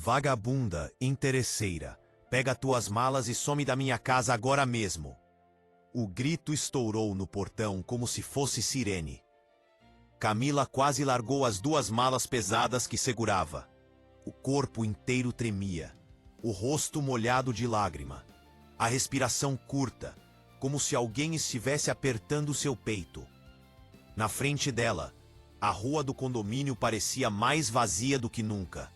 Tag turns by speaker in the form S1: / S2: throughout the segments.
S1: Vagabunda, interesseira, pega tuas malas e some da minha casa agora mesmo. O grito estourou no portão como se fosse sirene. Camila quase largou as duas malas pesadas que segurava. O corpo inteiro tremia, o rosto molhado de lágrima, a respiração curta, como se alguém estivesse apertando seu peito. Na frente dela, a rua do condomínio parecia mais vazia do que nunca.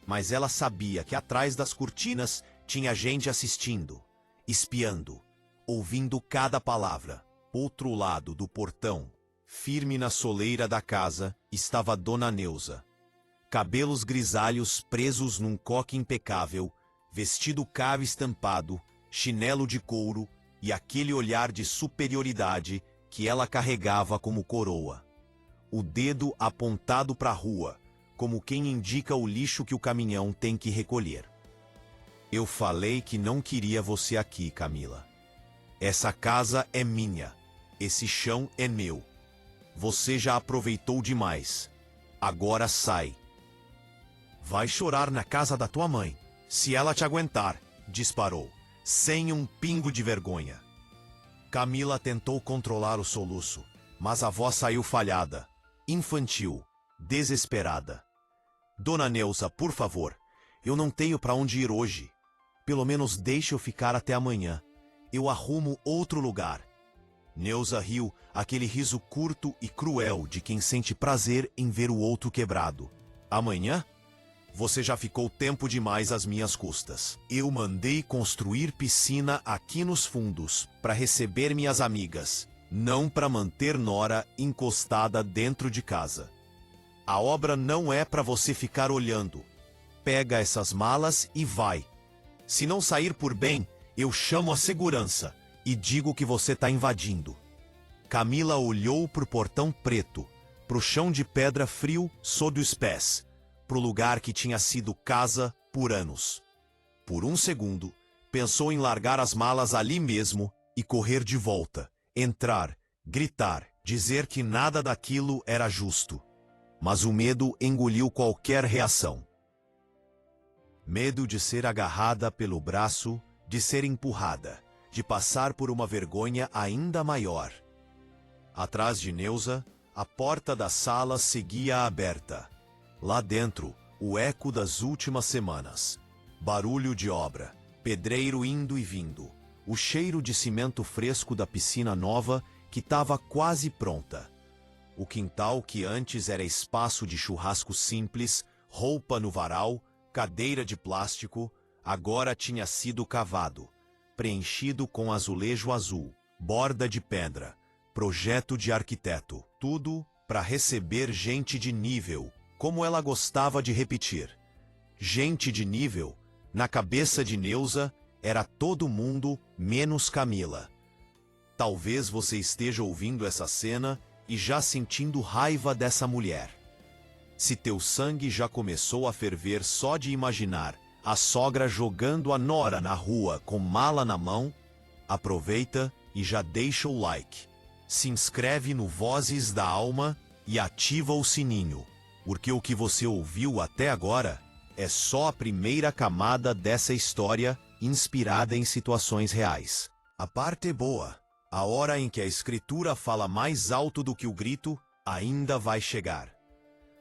S1: Mas ela sabia que atrás das cortinas tinha gente assistindo, espiando, ouvindo cada palavra. Outro lado do portão, firme na soleira da casa, estava Dona Neuza. Cabelos grisalhos presos num coque impecável, vestido caro estampado, chinelo de couro e aquele olhar de superioridade que ela carregava como coroa. O dedo apontado para a rua, como quem indica o lixo que o caminhão tem que recolher. Eu falei que não queria você aqui, Camila. Essa casa é minha. Esse chão é meu. Você já aproveitou demais. Agora sai. Vai chorar na casa da tua mãe, se ela te aguentar, disparou, sem um pingo de vergonha. Camila tentou controlar o soluço, mas a voz saiu falhada, infantil, desesperada. Dona Neuza, por favor, eu não tenho para onde ir hoje. Pelo menos deixe eu ficar até amanhã. Eu arrumo outro lugar. Neuza riu, aquele riso curto e cruel de quem sente prazer em ver o outro quebrado. Amanhã? Você já ficou tempo demais às minhas custas. Eu mandei construir piscina aqui nos fundos para receber minhas amigas, não para manter Nora encostada dentro de casa. A obra não é para você ficar olhando. Pega essas malas e vai. Se não sair por bem, eu chamo a segurança e digo que você está invadindo. Camila olhou pro portão preto, pro chão de pedra frio sob os pés, pro lugar que tinha sido casa por anos. Por um segundo, pensou em largar as malas ali mesmo e correr de volta, entrar, gritar, dizer que nada daquilo era justo. Mas o medo engoliu qualquer reação. Medo de ser agarrada pelo braço, de ser empurrada, de passar por uma vergonha ainda maior. Atrás de Neuza, a porta da sala seguia aberta. Lá dentro, o eco das últimas semanas. Barulho de obra, pedreiro indo e vindo, o cheiro de cimento fresco da piscina nova que estava quase pronta. O quintal que antes era espaço de churrasco simples, roupa no varal, cadeira de plástico, agora tinha sido cavado, preenchido com azulejo azul, borda de pedra, projeto de arquiteto, tudo para receber gente de nível, como ela gostava de repetir. Gente de nível, na cabeça de Neuza, era todo mundo menos Camila. Talvez você esteja ouvindo essa cena e já sentindo raiva dessa mulher. Se teu sangue já começou a ferver só de imaginar a sogra jogando a nora na rua com mala na mão, aproveita e já deixa o like. Se inscreve no Vozes da Alma e ativa o sininho, porque o que você ouviu até agora é só a primeira camada dessa história inspirada em situações reais. A parte boa, a hora em que a escritura fala mais alto do que o grito, ainda vai chegar.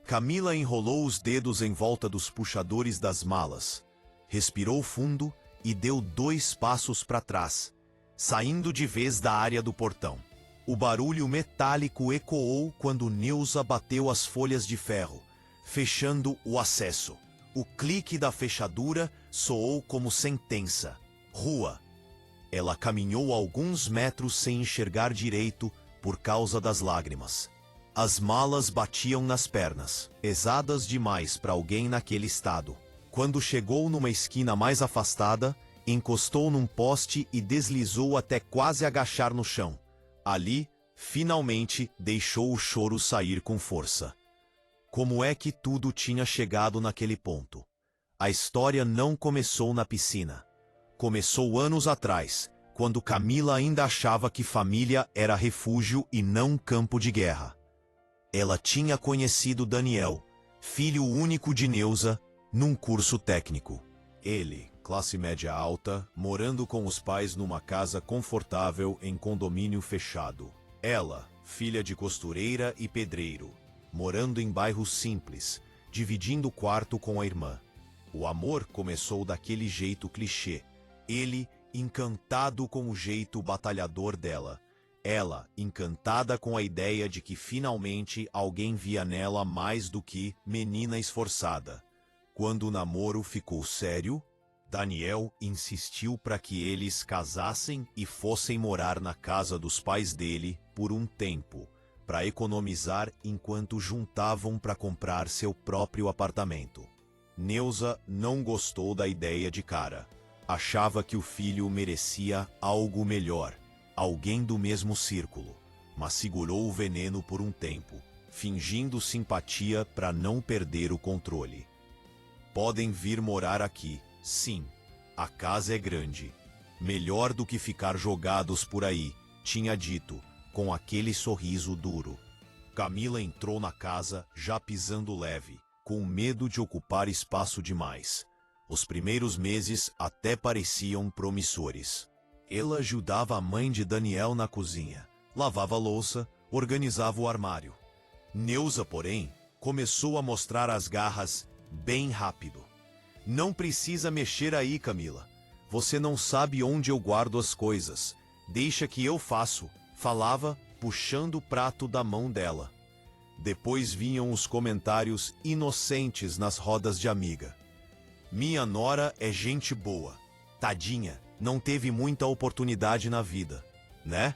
S1: Camila enrolou os dedos em volta dos puxadores das malas, respirou fundo e deu 2 passos para trás, saindo de vez da área do portão. O barulho metálico ecoou quando Neuza bateu as folhas de ferro, fechando o acesso. O clique da fechadura soou como sentença. Rua. Ela caminhou alguns metros sem enxergar direito por causa das lágrimas. As malas batiam nas pernas, pesadas demais para alguém naquele estado. Quando chegou numa esquina mais afastada, encostou num poste e deslizou até quase agachar no chão. Ali, finalmente, deixou o choro sair com força. Como é que tudo tinha chegado naquele ponto? A história não começou na piscina. Começou anos atrás, quando Camila ainda achava que família era refúgio e não campo de guerra. Ela tinha conhecido Daniel, filho único de Neuza, num curso técnico. Ele, classe média alta, morando com os pais numa casa confortável em condomínio fechado. Ela, filha de costureira e pedreiro, morando em bairro simples, dividindo quarto com a irmã. O amor começou daquele jeito clichê. Ele, encantado com o jeito batalhador dela. Ela, encantada com a ideia de que finalmente alguém via nela mais do que menina esforçada. Quando o namoro ficou sério, Daniel insistiu para que eles casassem e fossem morar na casa dos pais dele por um tempo, para economizar enquanto juntavam para comprar seu próprio apartamento. Neuza não gostou da ideia de cara. Achava que o filho merecia algo melhor, alguém do mesmo círculo, mas segurou o veneno por um tempo, fingindo simpatia para não perder o controle. Podem vir morar aqui, sim. A casa é grande. Melhor do que ficar jogados por aí, tinha dito, com aquele sorriso duro. Camila entrou na casa, já pisando leve, com medo de ocupar espaço demais. Os primeiros meses até pareciam promissores. Ela ajudava a mãe de Daniel na cozinha, lavava a louça, organizava o armário. Neuza, porém, começou a mostrar as garras bem rápido. Não precisa mexer aí, Camila. Você não sabe onde eu guardo as coisas. Deixa que eu faço, falava, puxando o prato da mão dela. Depois vinham os comentários inocentes nas rodas de amiga. Minha nora é gente boa. Tadinha, não teve muita oportunidade na vida, né?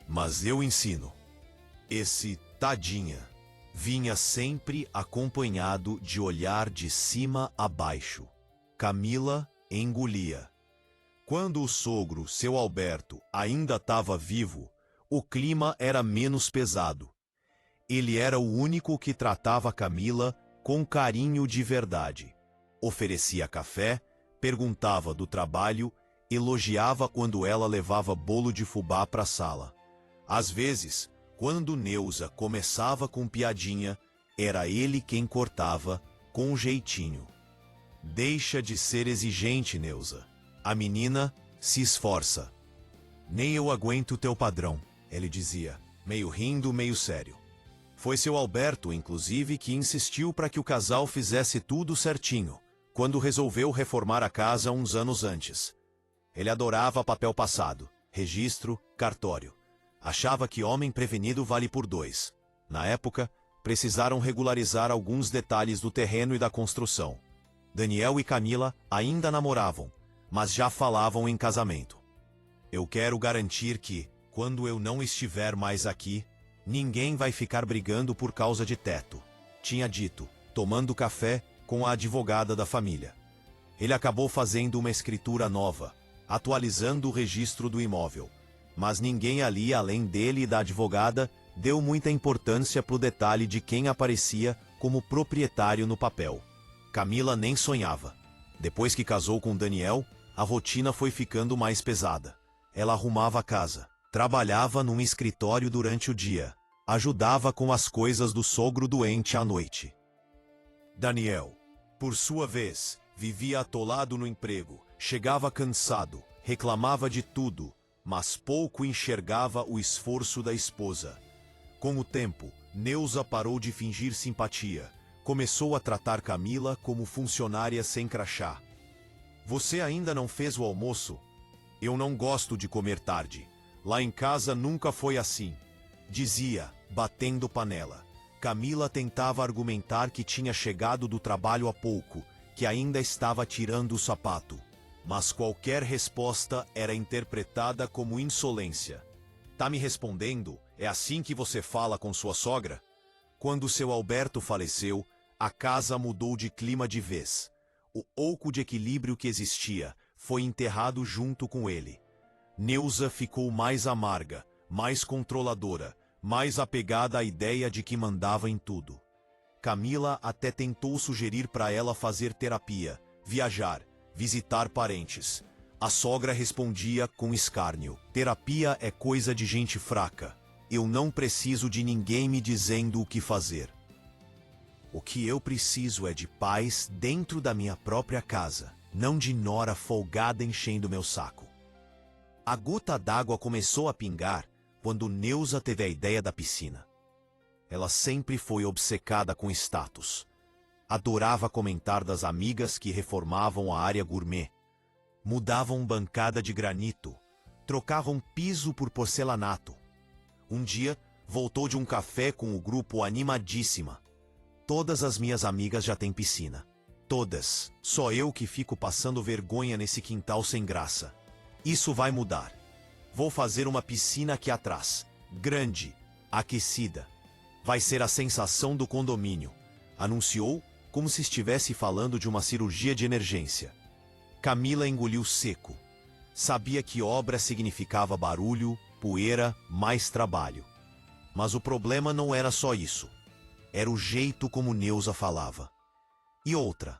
S1: Mas eu ensino. Esse tadinha vinha sempre acompanhado de olhar de cima a baixo. Camila engolia. Quando o sogro, seu Alberto, ainda estava vivo, o clima era menos pesado. Ele era o único que tratava Camila com carinho de verdade. Oferecia café, perguntava do trabalho, elogiava quando ela levava bolo de fubá para a sala. Às vezes, quando Neuza começava com piadinha, era ele quem cortava, com um jeitinho. Deixa de ser exigente, Neuza. A menina se esforça. Nem eu aguento teu padrão, ele dizia, meio rindo, meio sério. Foi seu Alberto, inclusive, que insistiu para que o casal fizesse tudo certinho, quando resolveu reformar a casa uns anos antes. Ele adorava papel passado, registro, cartório. Achava que homem prevenido vale por 2. Na época, precisaram regularizar alguns detalhes do terreno e da construção. Daniel e Camila ainda namoravam, mas já falavam em casamento. Eu quero garantir que, quando eu não estiver mais aqui, ninguém vai ficar brigando por causa de teto, tinha dito, tomando café com a advogada da família. Ele acabou fazendo uma escritura nova, atualizando o registro do imóvel. Mas ninguém ali, além dele e da advogada, deu muita importância para o detalhe de quem aparecia como proprietário no papel. Camila nem sonhava. Depois que casou com Daniel, a rotina foi ficando mais pesada. Ela arrumava a casa, trabalhava num escritório durante o dia, ajudava com as coisas do sogro doente à noite. Daniel, por sua vez, vivia atolado no emprego, chegava cansado, reclamava de tudo, mas pouco enxergava o esforço da esposa. Com o tempo, Neuza parou de fingir simpatia. Começou a tratar Camila como funcionária sem crachá. Você ainda não fez o almoço? Eu não gosto de comer tarde. Lá em casa nunca foi assim, dizia, batendo panela. Camila tentava argumentar que tinha chegado do trabalho há pouco, que ainda estava tirando o sapato. Mas qualquer resposta era interpretada como insolência. Tá me respondendo? É assim que você fala com sua sogra? Quando seu Alberto faleceu, a casa mudou de clima de vez. O oco de equilíbrio que existia foi enterrado junto com ele. Neuza ficou mais amarga, mais controladora, mais apegada à ideia de que mandava em tudo. Camila até tentou sugerir para ela fazer terapia, viajar, visitar parentes. A sogra respondia com escárnio: terapia é coisa de gente fraca. Eu não preciso de ninguém me dizendo o que fazer. O que eu preciso é de paz dentro da minha própria casa, não de nora folgada enchendo meu saco. A gota d'água começou a pingar quando Neuza teve a ideia da piscina. Ela sempre foi obcecada com status. Adorava comentar das amigas que reformavam a área gourmet. Mudavam bancada de granito, trocavam piso por porcelanato. Um dia, voltou de um café com o grupo animadíssima. Todas as minhas amigas já têm piscina. Todas. Só eu que fico passando vergonha nesse quintal sem graça. Isso vai mudar. Vou fazer uma piscina aqui atrás. Grande, aquecida. Vai ser a sensação do condomínio, anunciou como se estivesse falando de uma cirurgia de emergência. Camila engoliu seco. Sabia que obra significava barulho, poeira, mais trabalho. Mas o problema não era só isso. Era o jeito como Neuza falava. E outra,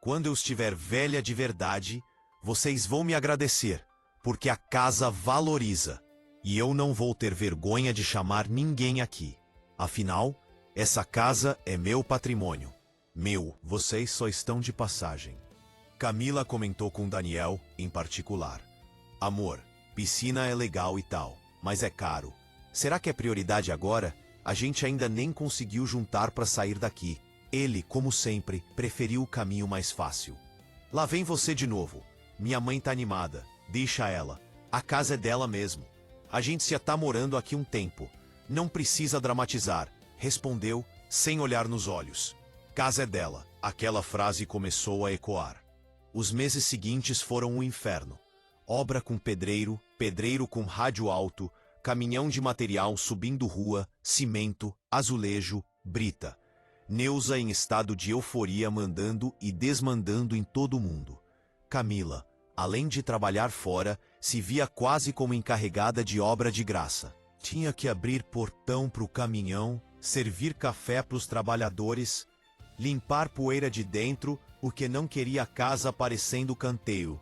S1: quando eu estiver velha de verdade, vocês vão me agradecer, porque a casa valoriza. E eu não vou ter vergonha de chamar ninguém aqui. Afinal, essa casa é meu patrimônio. Meu, vocês só estão de passagem. Camila comentou com Daniel, em particular. Amor, piscina é legal e tal, mas é caro. Será que é prioridade agora? A gente ainda nem conseguiu juntar para sair daqui. Ele, como sempre, preferiu o caminho mais fácil. Lá vem você de novo. Minha mãe tá animada. Deixa ela. A casa é dela mesmo. A gente já tá morando aqui um tempo. Não precisa dramatizar, respondeu, sem olhar nos olhos. Casa é dela. Aquela frase começou a ecoar. Os meses seguintes foram um inferno. Obra com pedreiro, pedreiro com rádio alto, caminhão de material subindo rua, cimento, azulejo, brita. Neuza em estado de euforia mandando e desmandando em todo mundo. Camila, além de trabalhar fora, se via quase como encarregada de obra de graça. Tinha que abrir portão para o caminhão, servir café para os trabalhadores, limpar poeira de dentro, porque não queria a casa parecendo canteiro.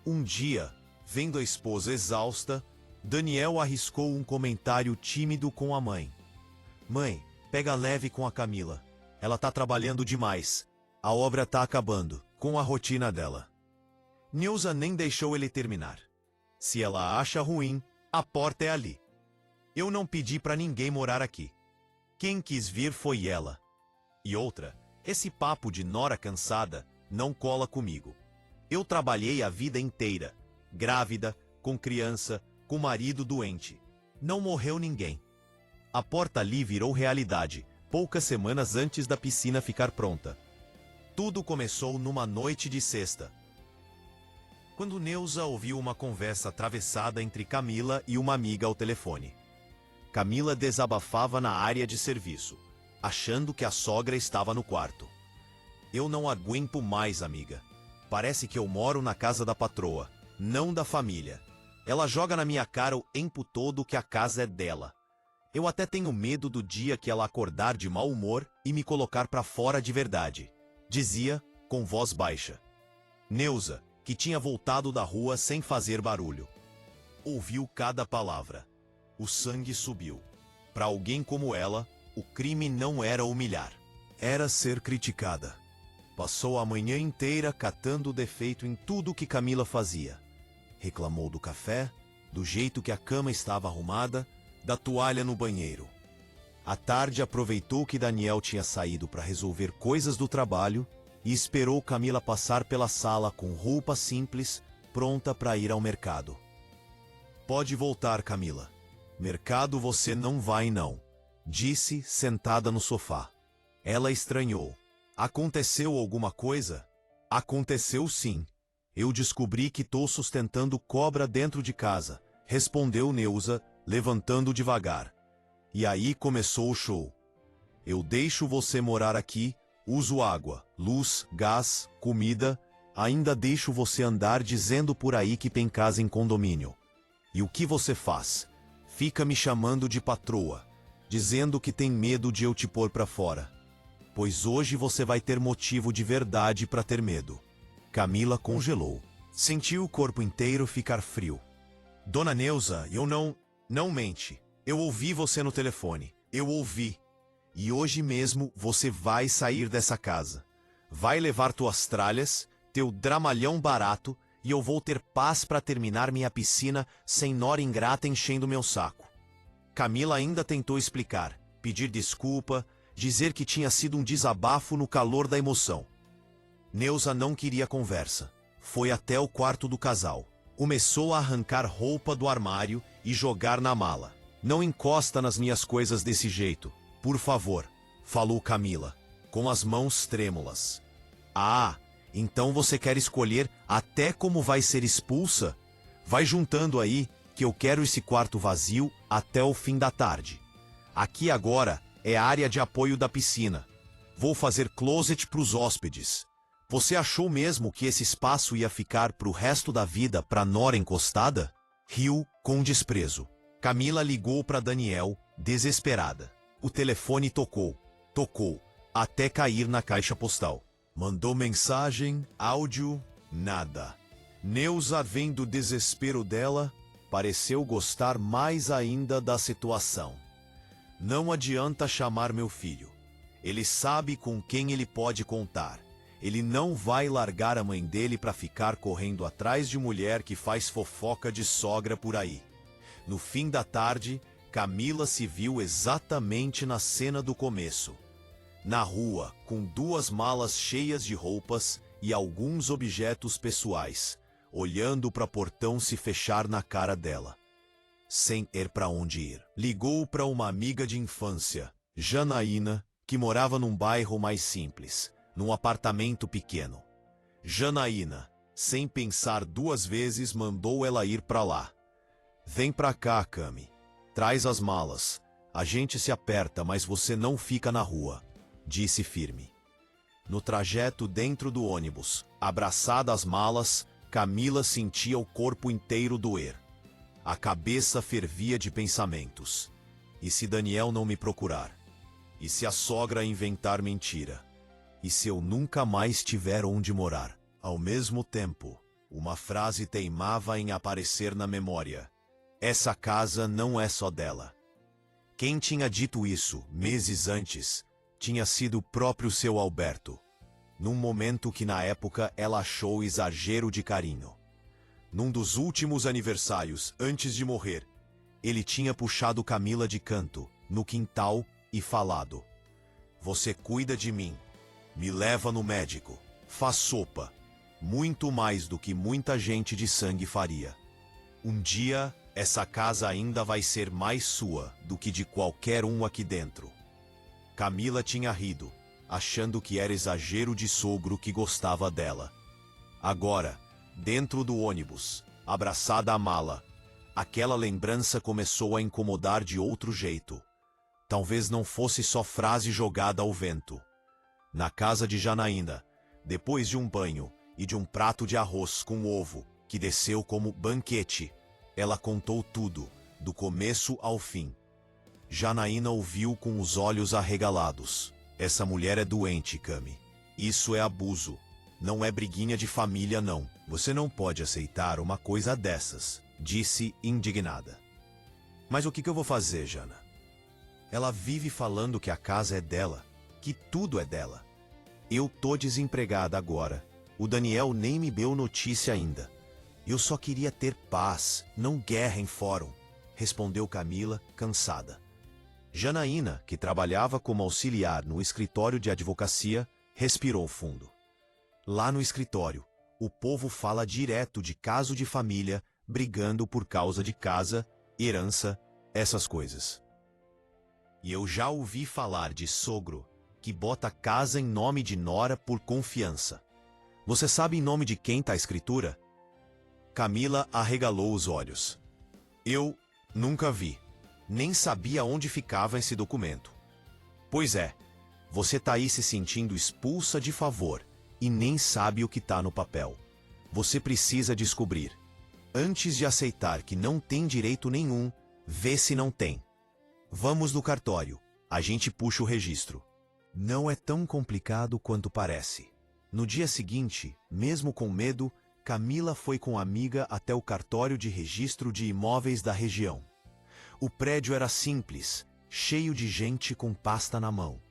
S1: Um dia, vendo a esposa exausta, Daniel arriscou um comentário tímido com a mãe. Mãe, pega leve com a Camila. Ela tá trabalhando demais. A obra tá acabando, com a rotina dela. Neuza nem deixou ele terminar. Se ela acha ruim, a porta é ali. Eu não pedi pra ninguém morar aqui. Quem quis vir foi ela. E outra, esse papo de nora cansada não cola comigo. Eu trabalhei a vida inteira, grávida, com criança, com marido doente. Não morreu ninguém. A porta ali virou realidade, poucas semanas antes da piscina ficar pronta. Tudo começou numa noite de sexta, quando Neuza ouviu uma conversa atravessada entre Camila e uma amiga ao telefone. Camila desabafava na área de serviço, achando que a sogra estava no quarto. Eu não aguento mais, amiga. Parece que eu moro na casa da patroa, não da família. Ela joga na minha cara o tempo todo que a casa é dela. Eu até tenho medo do dia que ela acordar de mau humor e me colocar pra fora de verdade, dizia, com voz baixa. Neuza, que tinha voltado da rua sem fazer barulho, ouviu cada palavra. O sangue subiu. Para alguém como ela, o crime não era humilhar. Era ser criticada. Passou a manhã inteira catando defeito em tudo que Camila fazia. Reclamou do café, do jeito que a cama estava arrumada, da toalha no banheiro. À tarde aproveitou que Daniel tinha saído para resolver coisas do trabalho e esperou Camila passar pela sala com roupa simples, pronta para ir ao mercado. Pode voltar, Camila. Mercado você não vai não, disse, sentada no sofá. Ela estranhou. Aconteceu alguma coisa? Aconteceu sim. Eu descobri que tô sustentando cobra dentro de casa, respondeu Neuza, levantando devagar. E aí começou o show. Eu deixo você morar aqui, uso água, luz, gás, comida, ainda deixo você andar dizendo por aí que tem casa em condomínio. E o que você faz? Fica me chamando de patroa, dizendo que tem medo de eu te pôr pra fora. Pois hoje você vai ter motivo de verdade pra ter medo. Camila congelou. Sentiu o corpo inteiro ficar frio. Dona Neuza, eu não mente. Eu ouvi você no telefone. Eu ouvi. E hoje mesmo você vai sair dessa casa. Vai levar tuas tralhas, teu dramalhão barato, e eu vou ter paz para terminar minha piscina sem nora ingrata enchendo meu saco. Camila ainda tentou explicar, pedir desculpa, dizer que tinha sido um desabafo no calor da emoção. Neuza não queria conversa. Foi até o quarto do casal. Começou a arrancar roupa do armário e jogar na mala. Não encosta nas minhas coisas desse jeito, por favor, falou Camila, com as mãos trêmulas. Ah, então você quer escolher até como vai ser expulsa? Vai juntando aí, que eu quero esse quarto vazio até o fim da tarde. Aqui agora é a área de apoio da piscina. Vou fazer closet pros hóspedes. Você achou mesmo que esse espaço ia ficar pro resto da vida pra nora encostada? Riu com desprezo. Camila ligou para Daniel, desesperada. O telefone tocou, até cair na caixa postal. Mandou mensagem, áudio, nada. Neuza, vendo o desespero dela, pareceu gostar mais ainda da situação. Não adianta chamar meu filho. Ele sabe com quem ele pode contar. Ele não vai largar a mãe dele para ficar correndo atrás de mulher que faz fofoca de sogra por aí. No fim da tarde, Camila se viu exatamente na cena do começo. Na rua, com 2 malas cheias de roupas e alguns objetos pessoais, olhando para o portão se fechar na cara dela. Sem ter para onde ir. Ligou para uma amiga de infância, Janaína, que morava num bairro mais simples, num apartamento pequeno. Janaína, sem pensar 2 vezes, mandou ela ir para lá. Vem pra cá, Cami. Traz as malas. A gente se aperta, mas você não fica na rua, disse firme. No trajeto dentro do ônibus, abraçada às malas, Camila sentia o corpo inteiro doer. A cabeça fervia de pensamentos. E se Daniel não me procurar? E se a sogra inventar mentira? E se eu nunca mais tiver onde morar? Ao mesmo tempo, uma frase teimava em aparecer na memória. Essa casa não é só dela. Quem tinha dito isso, meses antes, tinha sido o próprio seu Alberto, num momento que na época ela achou exagero de carinho. Num dos últimos aniversários, antes de morrer, ele tinha puxado Camila de canto, no quintal, e falado: "Você cuida de mim, me leva no médico, faz sopa, muito mais do que muita gente de sangue faria. Um dia, essa casa ainda vai ser mais sua do que de qualquer um aqui dentro." Camila tinha rido, achando que era exagero de sogro que gostava dela. Agora, dentro do ônibus, abraçada à mala, aquela lembrança começou a incomodar de outro jeito. Talvez não fosse só frase jogada ao vento. Na casa de Janaína, depois de um banho e de um prato de arroz com ovo, que desceu como banquete, ela contou tudo, do começo ao fim. Janaína ouviu com os olhos arregalados. Essa mulher é doente, Cami. Isso é abuso. Não é briguinha de família, não. Você não pode aceitar uma coisa dessas, disse indignada. Mas o que eu vou fazer, Jana? Ela vive falando que a casa é dela, que tudo é dela. Eu tô desempregada agora. O Daniel nem me deu notícia ainda. Eu só queria ter paz, não guerra em fórum, respondeu Camila, cansada. Janaína, que trabalhava como auxiliar no escritório de advocacia, respirou fundo. Lá no escritório, o povo fala direto de caso de família, brigando por causa de casa, herança, essas coisas. E eu já ouvi falar de sogro que bota casa em nome de nora por confiança. Você sabe em nome de quem tá a escritura? Camila arregalou os olhos. Eu nunca vi. Nem sabia onde ficava esse documento. Pois é, você tá aí se sentindo expulsa de favor e nem sabe o que tá no papel. Você precisa descobrir. Antes de aceitar que não tem direito nenhum, vê se não tem. Vamos no cartório, a gente puxa o registro. Não é tão complicado quanto parece. No dia seguinte, mesmo com medo, Camila foi com a amiga até o cartório de registro de imóveis da região. O prédio era simples, cheio de gente com pasta na mão.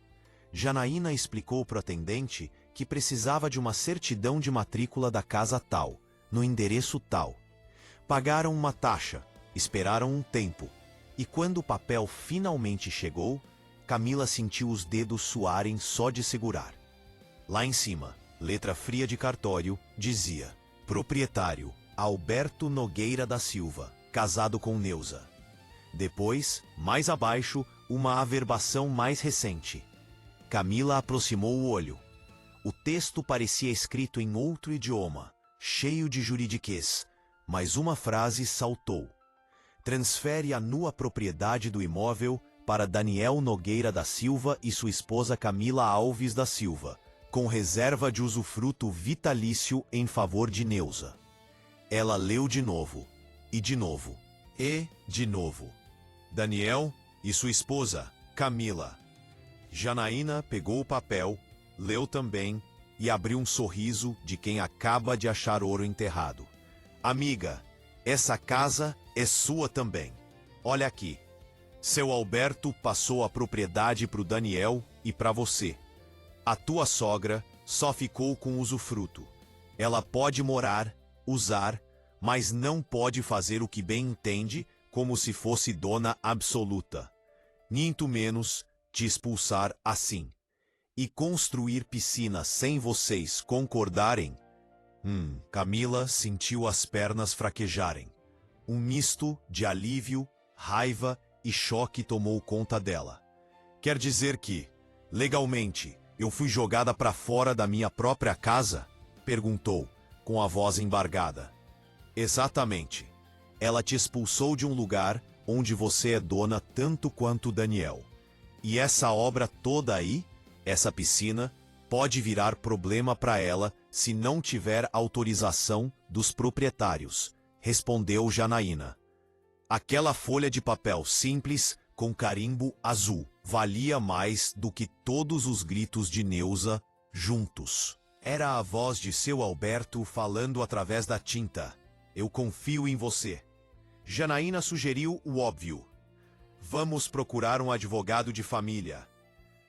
S1: Janaína explicou para o atendente que precisava de uma certidão de matrícula da casa tal, no endereço tal. Pagaram uma taxa, esperaram um tempo, e quando o papel finalmente chegou, Camila sentiu os dedos suarem só de segurar. Lá em cima, letra fria de cartório, dizia: proprietário, Alberto Nogueira da Silva, casado com Neuza. Depois, mais abaixo, uma averbação mais recente. Camila aproximou o olho. O texto parecia escrito em outro idioma, cheio de juridiquês, mas uma frase saltou. Transfere a nua propriedade do imóvel para Daniel Nogueira da Silva e sua esposa Camila Alves da Silva, com reserva de usufruto vitalício em favor de Neuza. Ela leu de novo, e de novo, e de novo. Daniel e sua esposa, Camila. Janaína pegou o papel, leu também e abriu um sorriso de quem acaba de achar ouro enterrado. Amiga, essa casa é sua também. Olha aqui. Seu Alberto passou a propriedade para o Daniel e para você. A tua sogra só ficou com usufruto. Ela pode morar, usar, mas não pode fazer o que bem entende como se fosse dona absoluta. Muito menos te expulsar assim. E construir piscina sem vocês concordarem? Camila sentiu as pernas fraquejarem. Um misto de alívio, raiva e choque tomou conta dela. Quer dizer que, legalmente, eu fui jogada para fora da minha própria casa? Perguntou, com a voz embargada. Exatamente. Ela te expulsou de um lugar onde você é dona tanto quanto Daniel. E essa obra toda aí, essa piscina, pode virar problema para ela se não tiver autorização dos proprietários, respondeu Janaína. Aquela folha de papel simples com carimbo azul valia mais do que todos os gritos de Neuza juntos. Era a voz de seu Alberto falando através da tinta. Eu confio em você. Janaína sugeriu o óbvio. Vamos procurar um advogado de família.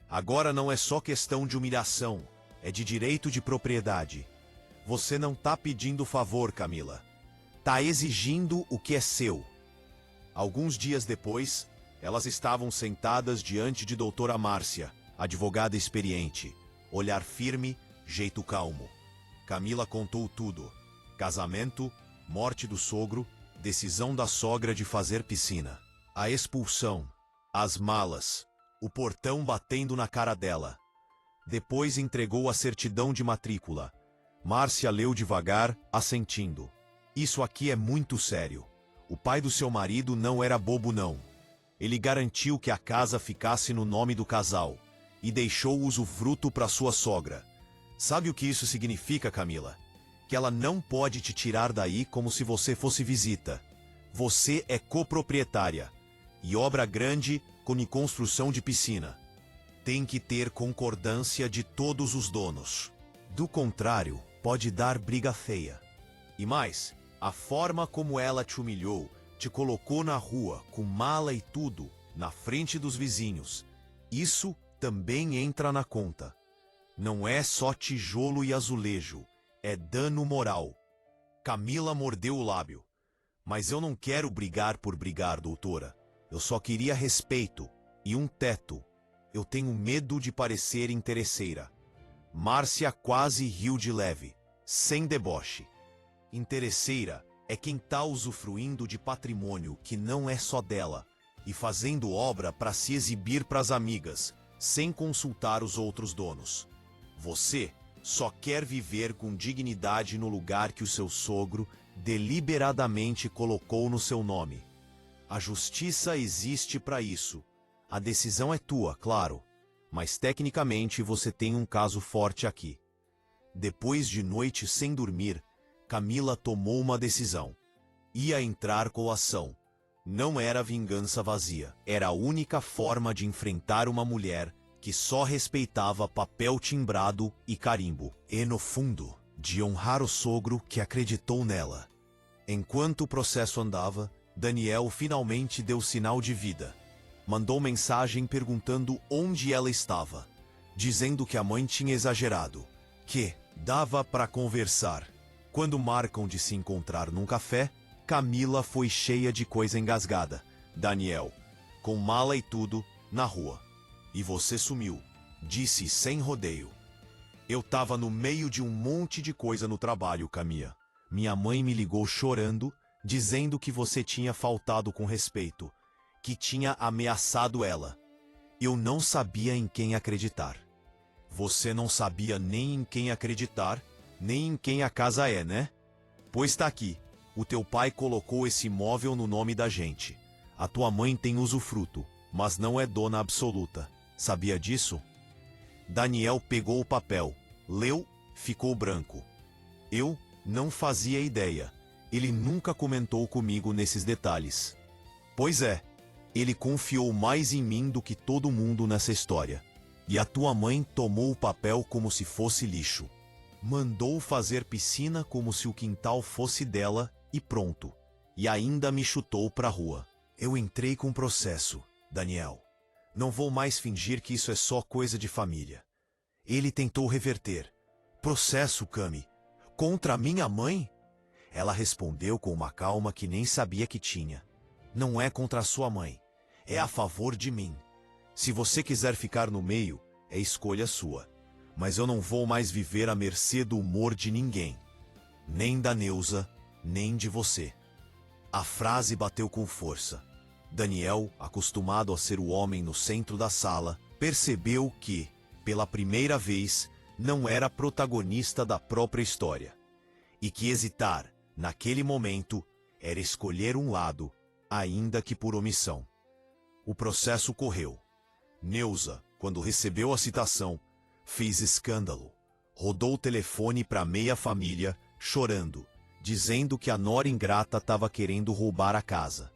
S1: Agora não é só questão de humilhação, é de direito de propriedade. Você não tá pedindo favor, Camila. Tá exigindo o que é seu. Alguns dias depois, elas estavam sentadas diante de doutora Márcia, advogada experiente. Olhar firme, jeito calmo. Camila contou tudo. Casamento, morte do sogro, decisão da sogra de fazer piscina. A expulsão, as malas, o portão batendo na cara dela. Depois entregou a certidão de matrícula. Márcia leu devagar, assentindo. Isso aqui é muito sério. O pai do seu marido não era bobo não. Ele garantiu que a casa ficasse no nome do casal e deixou o usufruto para sua sogra. Sabe o que isso significa, Camila? Que ela não pode te tirar daí como se você fosse visita. Você é coproprietária. E obra grande com construção de piscina. Tem que ter concordância de todos os donos. Do contrário, pode dar briga feia. E mais, a forma como ela te humilhou, te colocou na rua, com mala e tudo, na frente dos vizinhos. Isso também entra na conta. Não é só tijolo e azulejo, é dano moral. Camila mordeu o lábio. Mas eu não quero brigar por brigar, doutora. Eu só queria respeito e um teto. Eu tenho medo de parecer interesseira. Márcia quase riu de leve, sem deboche. Interesseira é quem tá usufruindo de patrimônio que não é só dela e fazendo obra para se exibir pras amigas, sem consultar os outros donos. Você só quer viver com dignidade no lugar que o seu sogro deliberadamente colocou no seu nome. A justiça existe para isso. A decisão é tua, claro, mas tecnicamente você tem um caso forte aqui. Depois de noite sem dormir, Camila tomou uma decisão. Ia entrar com a ação. Não era vingança vazia. Era a única forma de enfrentar uma mulher que só respeitava papel timbrado e carimbo. E, no fundo, de honrar o sogro que acreditou nela. Enquanto o processo andava, Daniel finalmente deu sinal de vida. Mandou mensagem perguntando onde ela estava, dizendo que a mãe tinha exagerado, que dava para conversar. Quando marcam de se encontrar num café, Camila foi cheia de coisa engasgada. Daniel, com mala e tudo, na rua. E você sumiu, disse sem rodeio. Eu tava no meio de um monte de coisa no trabalho, Camila. Minha mãe me ligou chorando, dizendo que você tinha faltado com respeito, que tinha ameaçado ela. Eu não sabia em quem acreditar. Você não sabia nem em quem acreditar, nem em quem a casa é, né? Pois tá aqui. O teu pai colocou esse imóvel no nome da gente. A tua mãe tem usufruto, mas não é dona absoluta. Sabia disso? Daniel pegou o papel, leu, ficou branco. Eu não fazia ideia. Ele nunca comentou comigo nesses detalhes. Pois é, ele confiou mais em mim do que todo mundo nessa história. E a tua mãe tomou o papel como se fosse lixo. Mandou fazer piscina como se o quintal fosse dela e pronto. E ainda me chutou pra rua. Eu entrei com processo, Daniel. Não vou mais fingir que isso é só coisa de família. Ele tentou reverter. Processo, Cami? Contra minha mãe? Ela respondeu com uma calma que nem sabia que tinha. Não é contra a sua mãe. É a favor de mim. Se você quiser ficar no meio, é escolha sua. Mas eu não vou mais viver à mercê do humor de ninguém. Nem da Neuza, nem de você. A frase bateu com força. Daniel, acostumado a ser o homem no centro da sala, percebeu que, pela primeira vez, não era protagonista da própria história. E que hesitar, naquele momento, era escolher um lado, ainda que por omissão. O processo correu. Neuza, quando recebeu a citação, fez escândalo. Rodou o telefone para meia família, chorando, dizendo que a nora ingrata estava querendo roubar a casa.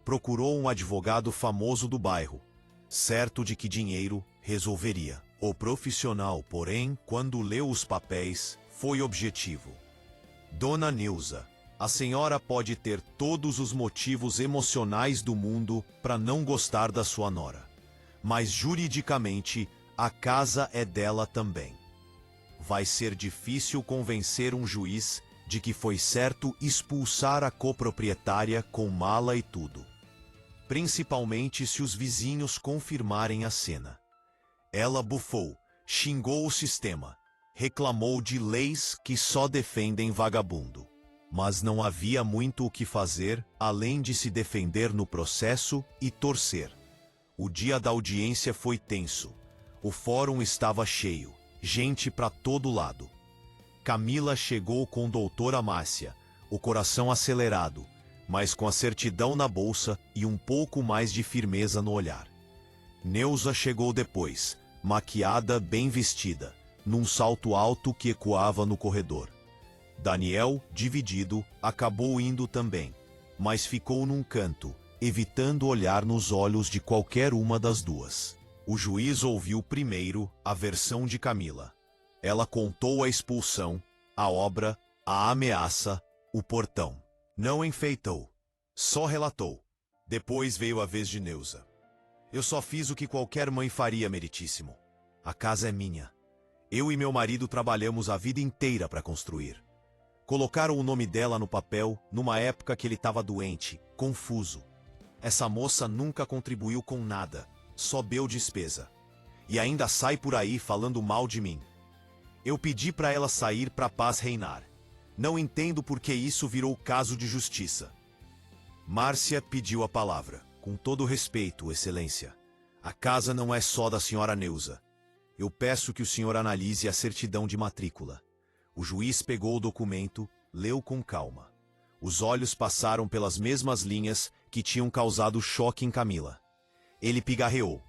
S1: Procurou um advogado famoso do bairro, certo de que dinheiro resolveria. O profissional, porém, quando leu os papéis, foi objetivo. Dona Neuza, a senhora pode ter todos os motivos emocionais do mundo para não gostar da sua nora. Mas juridicamente, a casa é dela também. Vai ser difícil convencer um juiz de que foi certo expulsar a coproprietária com mala e tudo. Principalmente se os vizinhos confirmarem a cena. Ela bufou, xingou o sistema, reclamou de leis que só defendem vagabundo. Mas não havia muito o que fazer, além de se defender no processo e torcer. O dia da audiência foi tenso. O fórum estava cheio, gente para todo lado. Camila chegou com doutora Márcia, o coração acelerado, mas com a certidão na bolsa e um pouco mais de firmeza no olhar. Neuza chegou depois, maquiada, bem vestida, num salto alto que ecoava no corredor. Daniel, dividido, acabou indo também, mas ficou num canto, evitando olhar nos olhos de qualquer uma das duas. O juiz ouviu primeiro a versão de Camila. Ela contou a expulsão, a obra, a ameaça, o portão. Não enfeitou, só relatou. Depois veio a vez de Neuza. Eu só fiz o que qualquer mãe faria, meritíssimo. A casa é minha. Eu e meu marido trabalhamos a vida inteira para construir. Colocaram o nome dela no papel numa época que ele estava doente, confuso. Essa moça nunca contribuiu com nada, só deu despesa. E ainda sai por aí falando mal de mim. Eu pedi para ela sair para a paz reinar. Não entendo por que isso virou caso de justiça. Márcia pediu a palavra. Com todo respeito, excelência. A casa não é só da senhora Neuza. Eu peço que o senhor analise a certidão de matrícula. O juiz pegou o documento, leu com calma. Os olhos passaram pelas mesmas linhas que tinham causado choque em Camila. Ele pigarreou.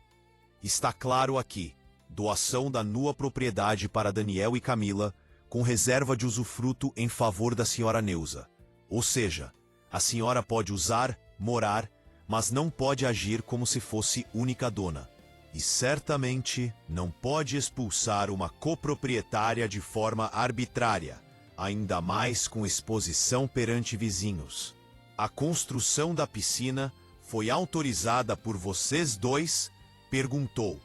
S1: Está claro aqui. Doação da nua propriedade para Daniel e Camila, com reserva de usufruto em favor da senhora Neuza. Ou seja, a senhora pode usar, morar, mas não pode agir como se fosse única dona. E certamente não pode expulsar uma coproprietária de forma arbitrária, ainda mais com exposição perante vizinhos. A construção da piscina Foi autorizada por vocês dois? Perguntou,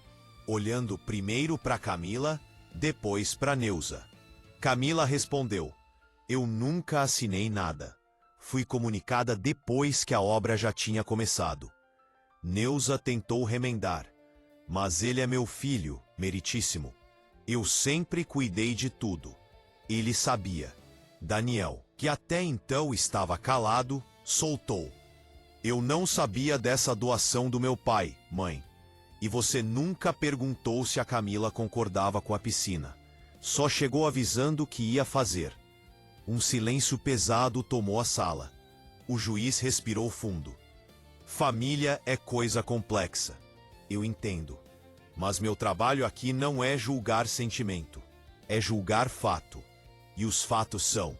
S1: olhando primeiro para Camila, depois para Neuza. Camila respondeu, eu nunca assinei nada. Fui comunicada depois que a obra já tinha começado. Neuza tentou remendar, mas ele é meu filho, meritíssimo. Eu sempre cuidei de tudo. Ele sabia. Daniel, que até então estava calado, soltou. Eu não sabia dessa doação do meu pai, mãe. E você nunca perguntou se a Camila concordava com a piscina. Só chegou avisando que ia fazer. Um silêncio pesado tomou a sala. O juiz respirou fundo. Família é coisa complexa. Eu entendo. Mas meu trabalho aqui não é julgar sentimento. É julgar fato. E os fatos são: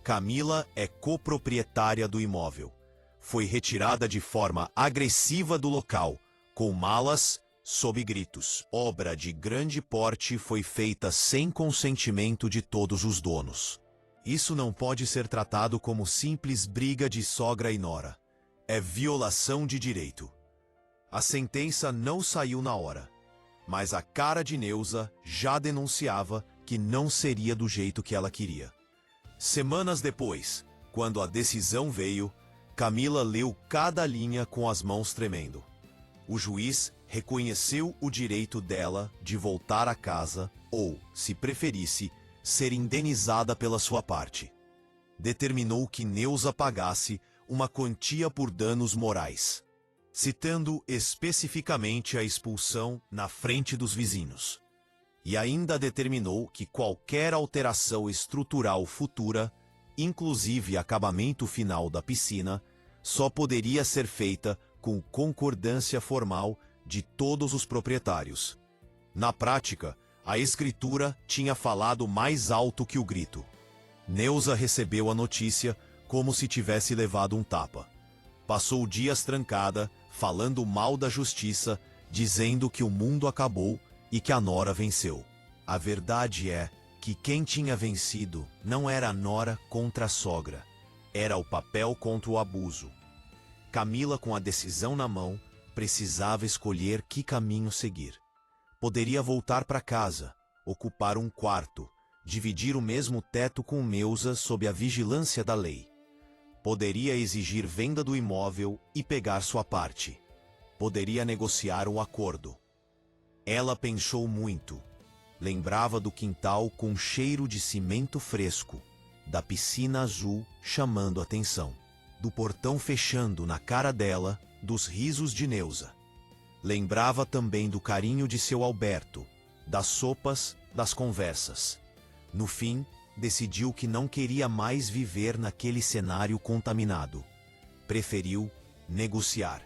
S1: Camila é coproprietária do imóvel. Foi retirada de forma agressiva do local, com malas, sob gritos. Obra de grande porte foi feita sem consentimento de todos os donos. Isso não pode ser tratado como simples briga de sogra e nora. É violação de direito. A sentença não saiu na hora, mas a cara de Neuza já denunciava que não seria do jeito que ela queria. Semanas depois, quando a decisão veio, Camila leu cada linha com as mãos tremendo. O juiz reconheceu o direito dela de voltar a casa ou, se preferisse, ser indenizada pela sua parte. Determinou que Neuza pagasse uma quantia por danos morais, citando especificamente a expulsão na frente dos vizinhos. E ainda determinou que qualquer alteração estrutural futura, inclusive acabamento final da piscina, só poderia ser feita com concordância formal de todos os proprietários. Na prática, a escritura tinha falado mais alto que o grito. Neuza recebeu a notícia como se tivesse levado um tapa. Passou dias trancada, falando mal da justiça, dizendo que o mundo acabou e que a nora venceu. A verdade é que quem tinha vencido não era a nora contra a sogra, era o papel contra o abuso. Camila, com a decisão na mão, precisava escolher que caminho seguir. Poderia voltar para casa, ocupar um quarto, dividir o mesmo teto com Neuza sob a vigilância da lei. Poderia exigir venda do imóvel e pegar sua parte. Poderia negociar um acordo. Ela pensou muito. Lembrava do quintal com cheiro de cimento fresco, da piscina azul chamando atenção, do portão fechando na cara dela, dos risos de Neuza. Lembrava também do carinho de seu Alberto, das sopas, das conversas. No fim, decidiu que não queria mais viver naquele cenário contaminado. Preferiu negociar.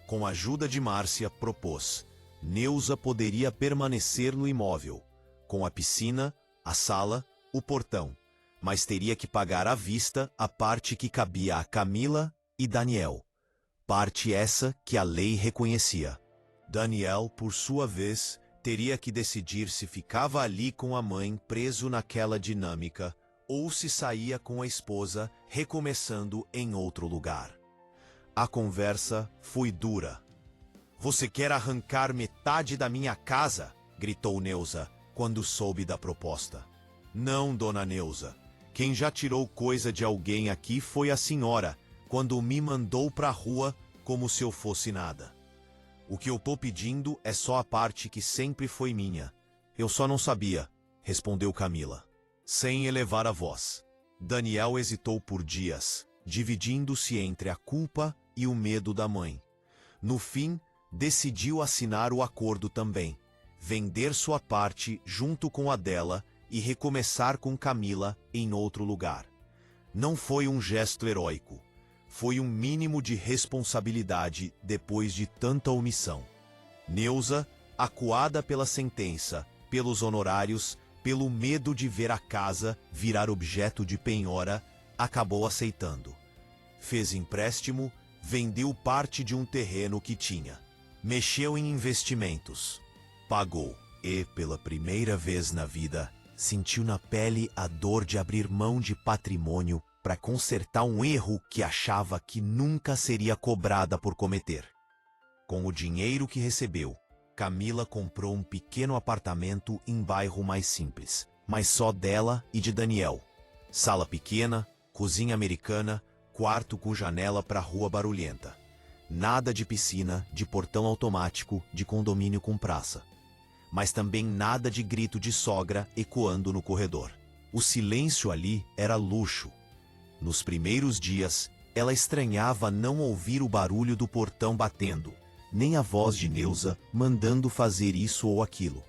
S1: Com a ajuda de Márcia, propôs: Neuza poderia permanecer no imóvel, com a piscina, a sala, o portão, mas teria que pagar à vista a parte que cabia a Camila e Daniel. Parte essa que a lei reconhecia. Daniel, por sua vez, teria que decidir se ficava ali com a mãe preso naquela dinâmica ou se saía com a esposa recomeçando em outro lugar. A conversa foi dura. Você quer arrancar metade da minha casa? Gritou Neuza, quando soube da proposta. Não, dona Neuza. Quem já tirou coisa de alguém aqui foi a senhora, quando me mandou pra rua como se eu fosse nada. O que eu tô pedindo é só a parte que sempre foi minha. Eu só não sabia, respondeu Camila, sem elevar a voz. Daniel hesitou por dias, dividindo-se entre a culpa e o medo da mãe. No fim, decidiu assinar o acordo também, vender sua parte junto com a dela e recomeçar com Camila em outro lugar. Não foi um gesto heróico. Foi um mínimo de responsabilidade depois de tanta omissão. Neuza, acuada pela sentença, pelos honorários, pelo medo de ver a casa virar objeto de penhora, acabou aceitando. Fez empréstimo, vendeu parte de um terreno que tinha. Mexeu em investimentos. Pagou e, pela primeira vez na vida, sentiu na pele a dor de abrir mão de patrimônio para consertar um erro que achava que nunca seria cobrada por cometer. Com o dinheiro que recebeu, Camila comprou um pequeno apartamento em bairro mais simples, mas só dela e de Daniel. Sala pequena, cozinha americana, quarto com janela para rua barulhenta. Nada de piscina, de portão automático, de condomínio com praça. Mas também nada de grito de sogra ecoando no corredor. O silêncio ali era luxo. Nos primeiros dias, ela estranhava não ouvir o barulho do portão batendo, nem a voz de Neuza mandando fazer isso ou aquilo.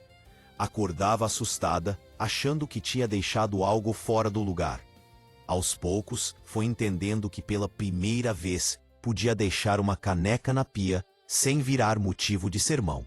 S1: Acordava assustada, achando que tinha deixado algo fora do lugar. Aos poucos, foi entendendo que pela primeira vez podia deixar uma caneca na pia sem virar motivo de sermão.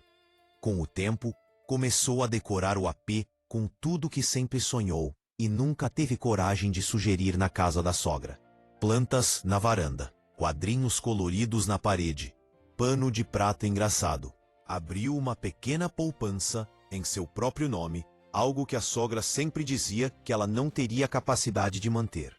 S1: Com o tempo, começou a decorar o AP com tudo que sempre sonhou e nunca teve coragem de sugerir na casa da sogra. Plantas na varanda, quadrinhos coloridos na parede, pano de prata engraçado. Abriu uma pequena poupança em seu próprio nome, algo que a sogra sempre dizia que ela não teria capacidade de manter.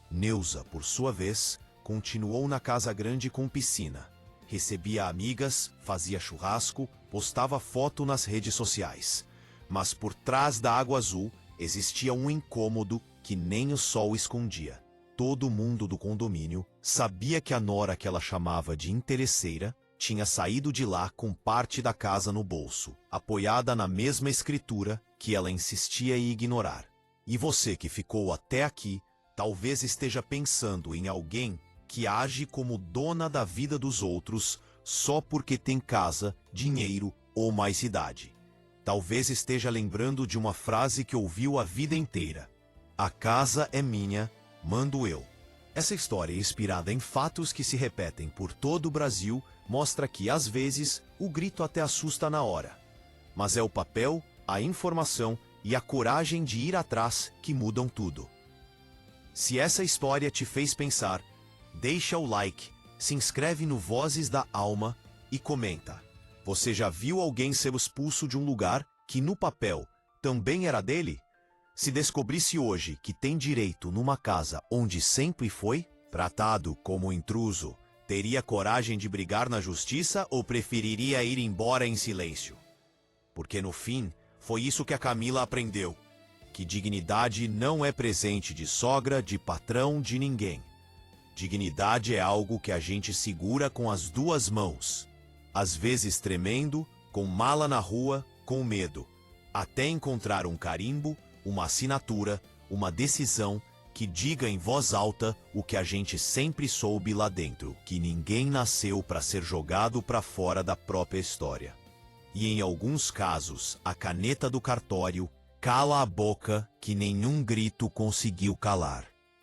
S1: Neuza, por sua vez, continuou na casa grande com piscina. Recebia amigas, fazia churrasco, postava foto nas redes sociais. Mas por trás da água azul existia um incômodo que nem o sol escondia. Todo mundo do condomínio sabia que a nora que ela chamava de interesseira tinha saído de lá com parte da casa no bolso, apoiada na mesma escritura que ela insistia em ignorar. E você que ficou até aqui, talvez esteja pensando em alguém que age como dona da vida dos outros só porque tem casa, dinheiro ou mais idade. Talvez esteja lembrando de uma frase que ouviu a vida inteira: "A casa é minha, mando eu". Essa história, inspirada em fatos que se repetem por todo o Brasil, mostra que, às vezes, o grito até assusta na hora. Mas é o papel, a informação e a coragem de ir atrás que mudam tudo. Se essa história te fez pensar, deixa o like, se inscreve no Vozes da Alma e comenta. Você já viu alguém ser expulso de um lugar que, no papel, também era dele? Se descobrisse hoje que tem direito numa casa onde sempre foi tratado como intruso, teria coragem de brigar na justiça ou preferiria ir embora em silêncio? Porque no fim, foi isso que a Camila aprendeu: que dignidade não é presente de sogra, de patrão, de ninguém. Dignidade é algo que a gente segura com as duas mãos, às vezes tremendo, com mala na rua, com medo, até encontrar um carimbo, uma assinatura, uma decisão que diga em voz alta o que a gente sempre soube lá dentro, que ninguém nasceu para ser jogado para fora da própria história. E em alguns casos, a caneta do cartório cala a boca que nenhum grito conseguiu calar.